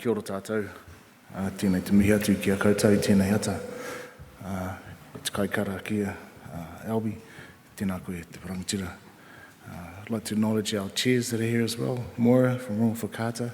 Kia ora tātou, tēnei te mihi atu ki a koutou, tēnei ata. Te kaikara kia, Albi, tēnā koe te parangitira. I'd like to acknowledge our chairs that are here as well, Moira from Rongo Whakaata,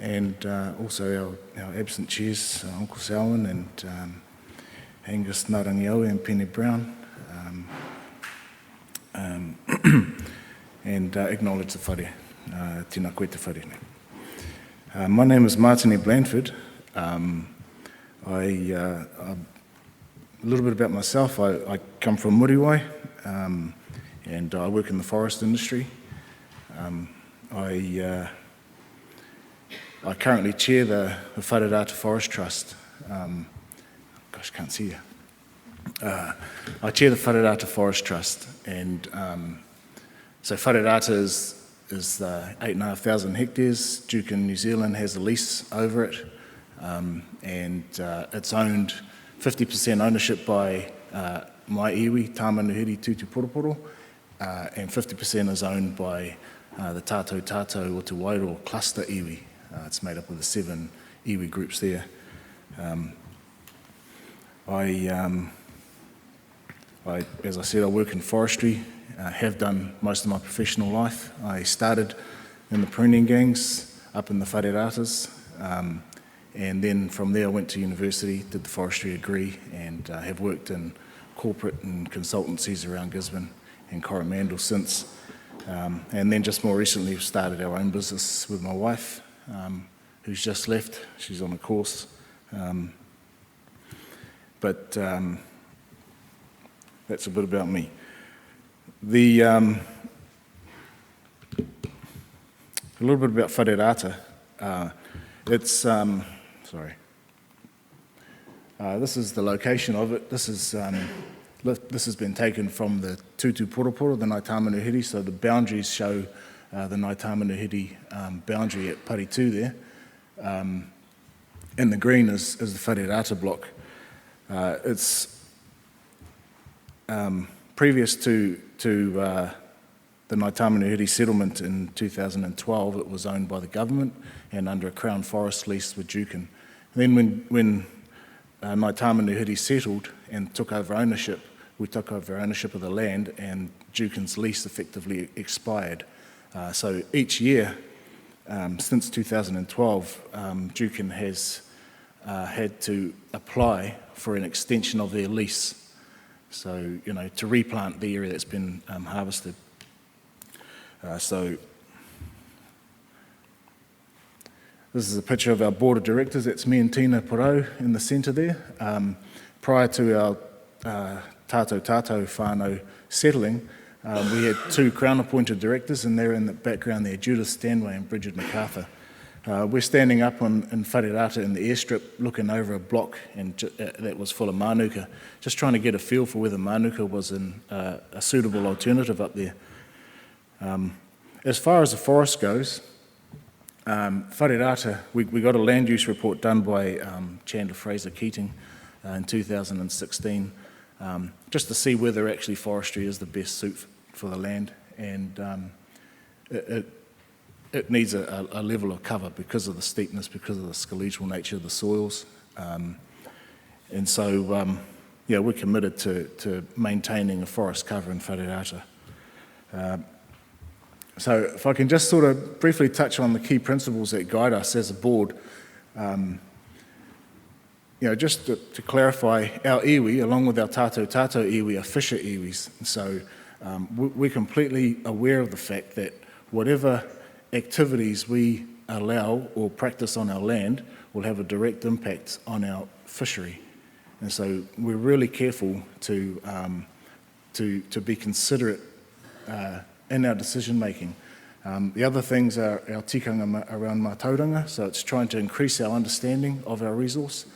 and also our absent chairs, Uncle Selwyn and Angus Narangiaue and Penny Brown, and acknowledge the whare, tēnā koe te whare. My name is Matene Blanford. A little bit about myself. I come from Muriwai, and I work in the forest industry. I currently chair the Tairāwhiti Forest Trust. Gosh, can't see you. I chair the Tairāwhiti Forest Trust, and so Tairāwhiti is 8,500 hectares. Duke in New Zealand has a lease over it, and it's owned 50% ownership by my iwi, Tāmanuhiri Tūtu Poroporo, and 50% is owned by the Tātou Tātou o Te Wairoa cluster iwi. It's made up of the 7 iwi groups there. As I said, I work in forestry, have done most of my professional life. I started in the pruning gangs up in the Whareatas, and then from there I went to university, did the forestry degree, and have worked in corporate and consultancies around Gisborne and Coromandel since. And then just more recently we've started our own business with my wife, who's just left. She's on a course. But that's a bit about me. A little bit about Whareata. This is the location of it. This has been taken from the Tūtu Poroporo, the Ngāi Tāmanuhiri, so the boundaries show the Ngāi Tāmanuhiri boundary at Paritū there. And the green is the Whareata block. It's previous to the Ngāi Tāmanuhiri settlement in 2012, it was owned by the government and under a Crown Forest lease with Dukin. Then when Ngāi Tāmanuhiri settled and took over ownership, we took over ownership of the land, and Dukin's lease effectively expired. So each year, since 2012, Dukin has had to apply for an extension of their lease. So, to replant the area that's been harvested. So this is a picture of our board of directors. That's me and Tina Porau in the centre there. Prior to our Tātou Tātou whānau settling, we had 2 Crown-appointed directors, and they're in the background there, Judith Stanway and Bridget MacArthur. We're standing up in Whareata in the airstrip, looking over a block that was full of mānuka, just trying to get a feel for whether mānuka was a suitable alternative up there. As far as the forest goes, Whareata, we got a land use report done by Chandler Fraser Keating in 2016, just to see whether actually forestry is the best suit for the land, and it needs a level of cover because of the steepness, because of the skeletal nature of the soils. And so, we're committed to maintaining a forest cover in Whareata. So if I can just sort of briefly touch on the key principles that guide us as a board. Just to clarify, our iwi, along with our Tātou Tātou iwi, are fisher iwis. And so we're completely aware of the fact that whatever activities we allow or practice on our land will have a direct impact on our fishery. And so we're really careful to be considerate in our decision making. The other things are our tikanga around mātauranga, so it's trying to increase our understanding of our resource.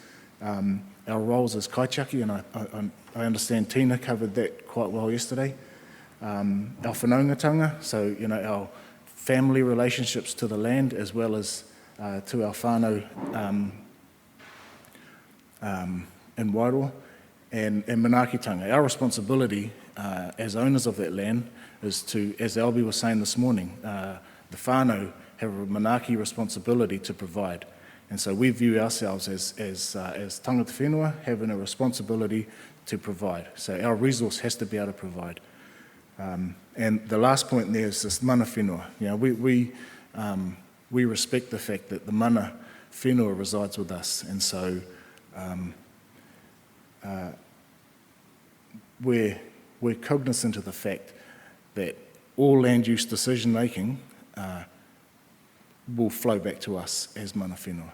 Our roles as kaitiaki, and I understand Tina covered that quite well yesterday. Our whanaungatanga, so our family relationships to the land as well as to our whānau in Wairoa, and manaakitanga. Our responsibility as owners of that land is to, as Albi was saying this morning, the whānau have a manaaki responsibility to provide. And so we view ourselves as tangata whenua, having a responsibility to provide. So our resource has to be able to provide. And the last point there is this mana whenua. You know, we respect the fact that the mana whenua resides with us, and so we're cognizant of the fact that all land use decision making will flow back to us as mana whenua.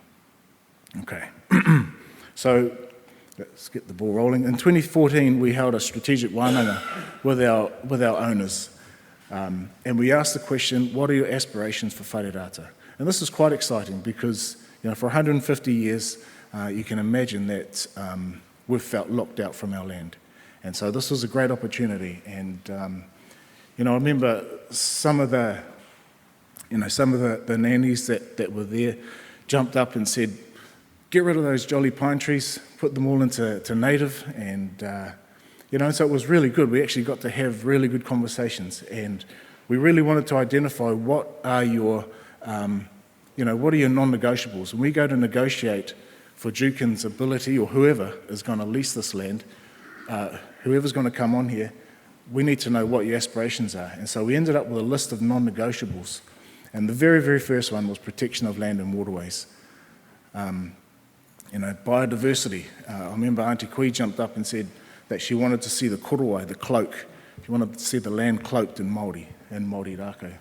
Okay, so let's get the ball rolling. In 2014, we held a strategic wānanga with our owners, and we asked the question, what are your aspirations for whare rata? And this is quite exciting because, you know, for 150 years, you can imagine that we've felt locked out from our land. And so this was a great opportunity. And, you know, I remember some of the nannies that were there jumped up and said, get rid of those jolly pine trees, put them all into native, and you know, so it was really good. We actually got to have really good conversations, and we really wanted to identify what are your non-negotiables. When we go to negotiate for Jukin's ability, or whoever is going to lease this land, whoever's going to come on here, we need to know what your aspirations are. And so we ended up with a list of non-negotiables, and the very, very first one was protection of land and waterways. You know, biodiversity. I remember Auntie Kui jumped up and said that she wanted to see the korowai, the cloak. She wanted to see the land cloaked in Māori rākau.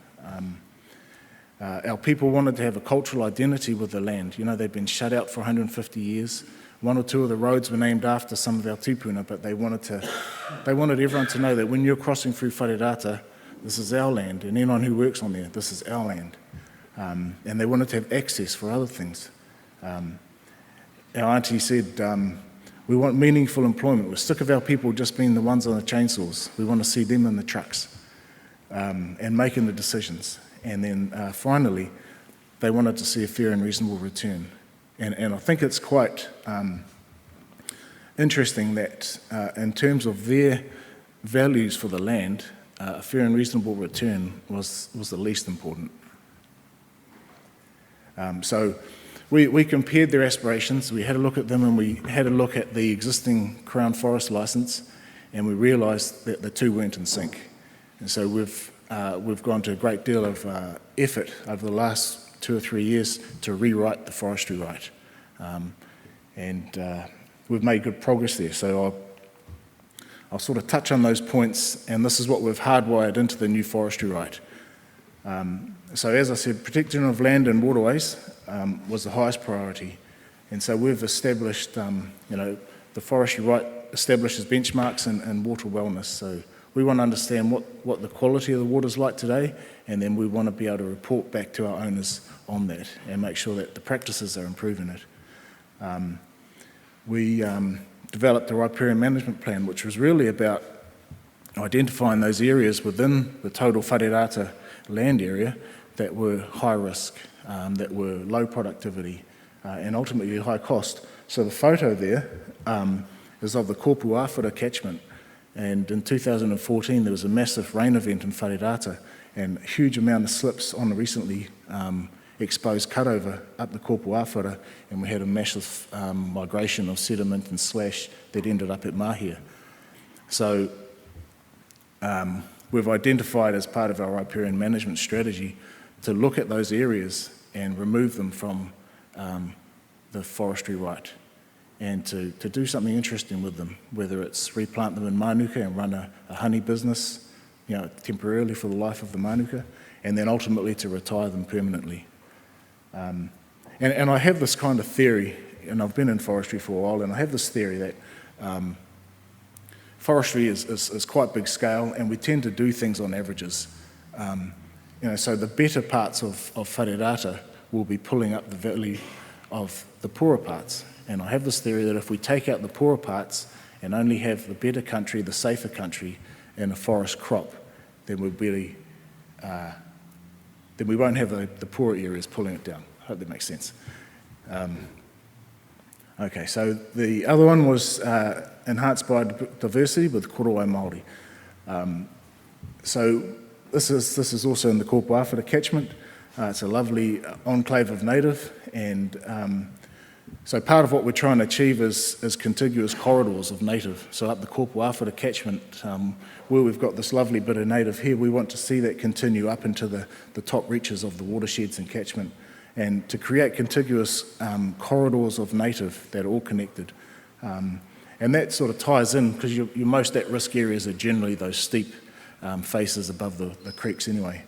Our people wanted to have a cultural identity with the land. You know, they'd been shut out for 150 years. One or two of the roads were named after some of our tupuna, but they wanted everyone to know that when you're crossing through whare rata, this is our land, and anyone who works on there, this is our land. And they wanted to have access for other things. Our auntie said, we want meaningful employment. We're sick of our people just being the ones on the chainsaws. We want to see them in the trucks and making the decisions. And then finally, they wanted to see a fair and reasonable return. And I think it's quite interesting that in terms of their values for the land, a fair and reasonable return was the least important. So we compared their aspirations, we had a look at them, and we had a look at the existing Crown Forest licence, and we realised that the two weren't in sync. And so we've gone to a great deal of effort over the last 2 or 3 years to rewrite the forestry right. And we've made good progress there. So I'll sort of touch on those points, and this is what we've hardwired into the new forestry right. So as I said, protection of land and waterways was the highest priority. And so we've established, the forestry right establishes benchmarks in water wellness. So we want to understand what the quality of the water is like today, and then we want to be able to report back to our owners on that and make sure that the practices are improving it. We developed a riparian management plan, which was really about identifying those areas within the total whare rata land area that were high risk, that were low productivity, and ultimately high cost. So the photo there is of the Kopu Āwhara catchment, and in 2014 there was a massive rain event in whare rata and a huge amount of slips on the recently exposed cutover up the Kopu Āwhara, and we had a massive migration of sediment and slash that ended up at Mahia. So we've identified as part of our riparian management strategy to look at those areas and remove them from the forestry right, and to do something interesting with them, whether it's replant them in manuka and run a honey business, temporarily for the life of the manuka, and then ultimately to retire them permanently. And I have this kind of theory, and I've been in forestry for a while, and I have this theory that forestry is quite big scale, and we tend to do things on averages. So the better parts of whare rata will be pulling up the value of the poorer parts. And I have this theory that if we take out the poorer parts and only have the better country, the safer country, and a forest crop, then we won't have the poorer areas pulling it down. I hope that makes sense. Okay, so the other one was enhanced biodiversity with korowai Māori. So this is also in the Kopu Āwhara catchment. It's a lovely enclave of native, and so part of what we're trying to achieve is contiguous corridors of native. So up the Korpuawhata catchment, where we've got this lovely bit of native here, we want to see that continue up into the top reaches of the watersheds and catchment, and to create contiguous corridors of native that are all connected. And that sort of ties in, because your most at-risk areas are generally those steep faces above the creeks anyway.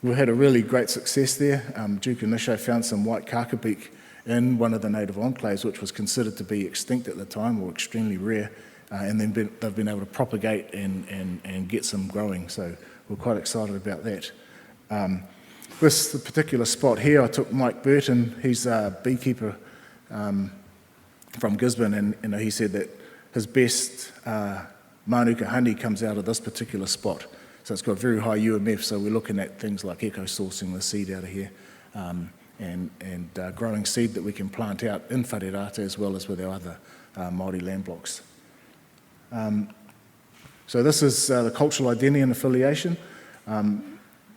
We've had a really great success there. Duke and Nisho found some white kakabeak in one of the native enclaves, which was considered to be extinct at the time, or extremely rare, and then they've been able to propagate and get some growing, so we're quite excited about that. This particular spot here, I took Mike Burton, he's a beekeeper from Gisborne, and he said that his best Manuka honey comes out of this particular spot. So it's got very high UMF, so we're looking at things like eco-sourcing the seed out of here, and growing seed that we can plant out in Wharirata as well as with our other Māori land blocks. So this is the cultural identity and affiliation.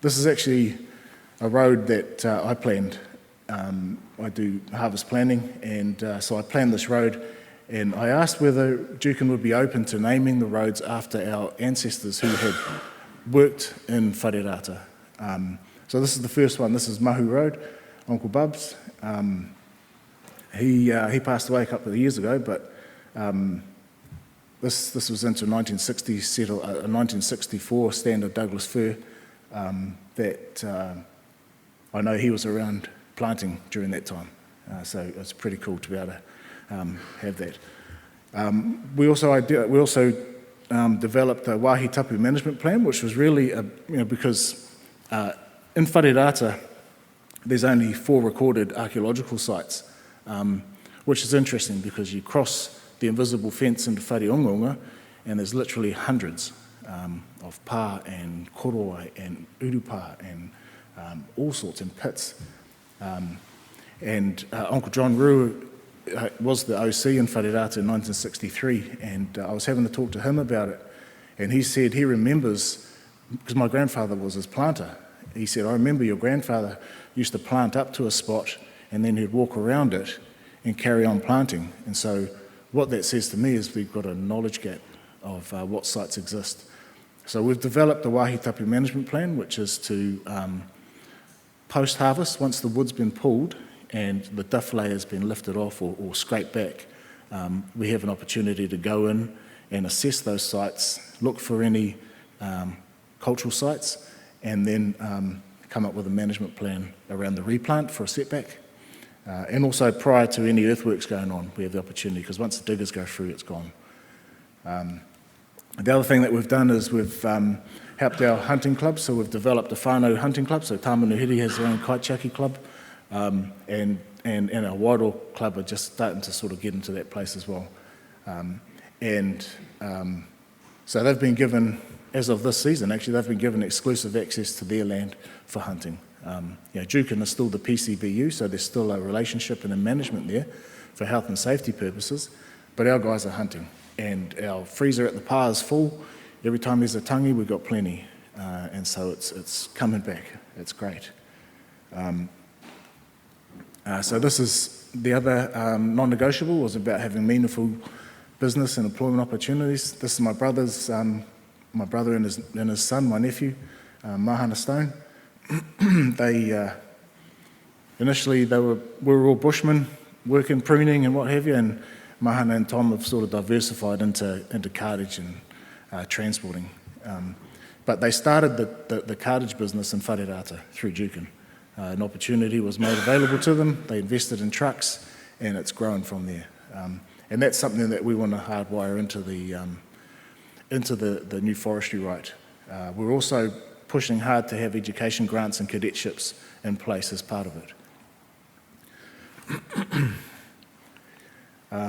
This is actually a road that I planned. I do harvest planning, and so I planned this road, and I asked whether Jukin would be open to naming the roads after our ancestors who had worked in Wharirata. So this is the first one. This is Mahu Road, Uncle Bubs. He passed away a couple of years ago, but this was into 1964 standard Douglas fir that I know he was around planting during that time. So it's pretty cool to be able to have that. We also developed a Wāhi Tapu management plan, which was really, because in Wharirata, there's only 4 recorded archaeological sites, which is interesting because you cross the invisible fence into Whareongonga, and there's literally hundreds of pā and koroi and urupā and all sorts, and pits. And Uncle John Rue was the OC in Wharirata in 1963, and I was having to talk to him about it, and he said he remembers, because my grandfather was his planter, he said, I remember your grandfather used to plant up to a spot and then he'd walk around it and carry on planting. And so what that says to me is we've got a knowledge gap of what sites exist. So we've developed a Wāhi Tapu management plan, which is to post-harvest, once the wood's been pulled and the duff layer has been lifted off or scraped back, we have an opportunity to go in and assess those sites, look for any cultural sites, and then come up with a management plan around the replant for a setback. And also prior to any earthworks going on, we have the opportunity, because once the diggers go through, it's gone. The other thing that we've done is we've helped our hunting club, so we've developed a whānau hunting club, so Tāmanuhiri has their own kaitiaki club, and our Wairoa club are just starting to sort of get into that place as well. So they've been given, as of this season actually, they've been given exclusive access to their land for hunting. Jukin is still the PCBU, so there's still a relationship and a management there for health and safety purposes, but our guys are hunting, and our freezer at the pā is full. Every time there's a tangi, we've got plenty, and so it's coming back. It's great. So this is the other non-negotiable, was about having meaningful business and employment opportunities. This is my brother's, my brother and his son, my nephew, Mahana Stone. Initially we were all bushmen, working, pruning and what have you, and Mahana and Tom have sort of diversified into cartage and transporting. But they started the cartage business in Wharirata through Jukin. An opportunity was made available to them, they invested in trucks, and it's grown from there. And that's something that we want to hardwire into the new forestry right. We're also pushing hard to have education grants and cadetships in place as part of it.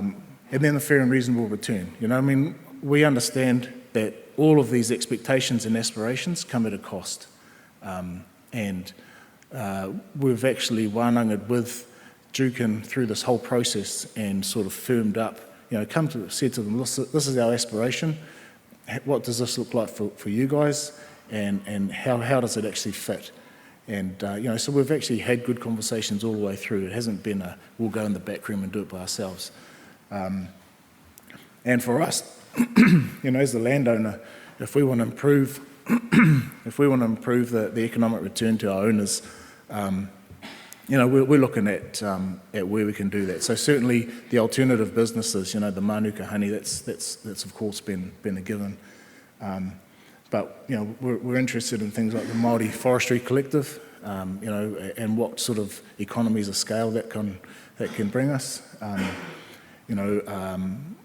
And then the fair and reasonable return. We understand that all of these expectations and aspirations come at a cost. And we've actually wānangad with Jukin through this whole process and sort of firmed up, said to them, this is our aspiration. What does this look like for you guys? And how does it actually fit? And, so we've actually had good conversations all the way through. It hasn't been we'll go in the back room and do it by ourselves. And for us, as the landowner, if we want to improve, the economic return to our owners, we're looking at where we can do that. So certainly the alternative businesses, the Mānuka honey, that's of course been a given. But we're interested in things like the Māori Forestry Collective, and what sort of economies of scale that can bring us.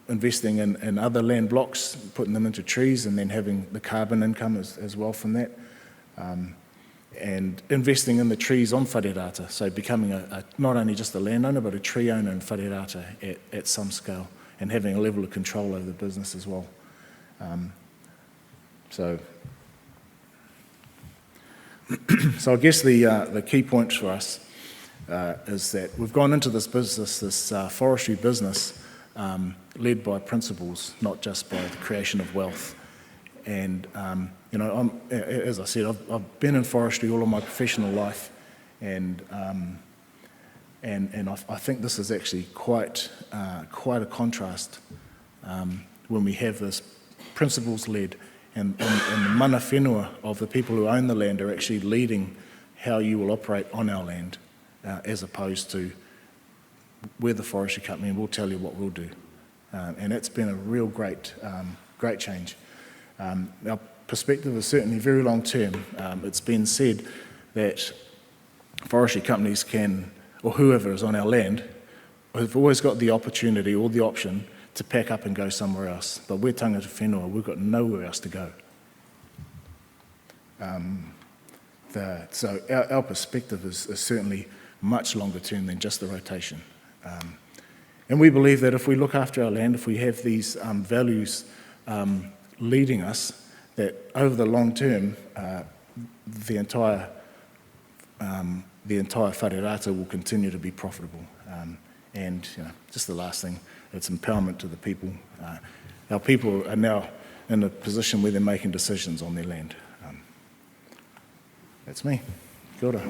Investing in other land blocks, putting them into trees, and then having the carbon income as well from that. And investing in the trees on Wharirata, so becoming not only just a landowner, but a tree owner in Wharirata at some scale, and having a level of control over the business as well. So I guess the key points for us is that we've gone into this business, this forestry business, led by principles, not just by the creation of wealth. And as I said, I've been in forestry all of my professional life, and I think this is actually quite a contrast when we have this principles-led, and the mana whenua of the people who own the land are actually leading how you will operate on our land, as opposed to we're the forestry company and we'll tell you what we'll do. And it's been a real great change. Our perspective is certainly very long term. It's been said that forestry companies can, or whoever is on our land, have always got the opportunity or the option to pack up and go somewhere else. But we're tangata whenua, we've got nowhere else to go. So our perspective is certainly much longer term than just the rotation. And we believe that if we look after our land, if we have these values leading us, that over the long term, the entire wharirata will continue to be profitable. And just the last thing, it's empowerment to the people. Our people are now in a position where they're making decisions on their land. That's me. Kia ora.